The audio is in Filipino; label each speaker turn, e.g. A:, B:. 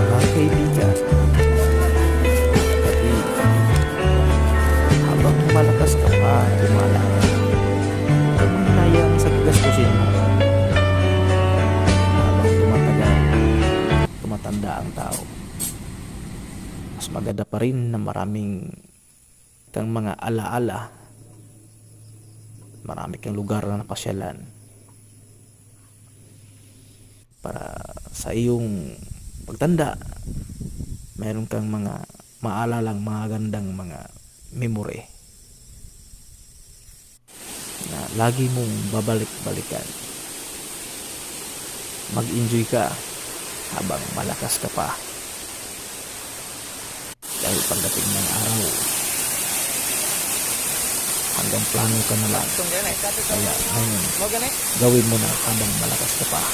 A: mga kaibigan. Kapatid, habang malakas ka pa tumalakad, huwag mong hinayang sa gastusin mo. Habang tumatagal, tumatanda ang tao, mas maganda pa rin na maraming kang mga alaala, marami kang lugar na napasyalan para sa iyong pagtanda mayroon kang mga maalalang mga gandang mga memory na lagi mong babalik-balikan. Mag-enjoy ka habang malakas ka pa, dahil pagdating ng araw hanggang plano ka na lang. Kaya ngayon, gawin mo na habang malakas ka pa.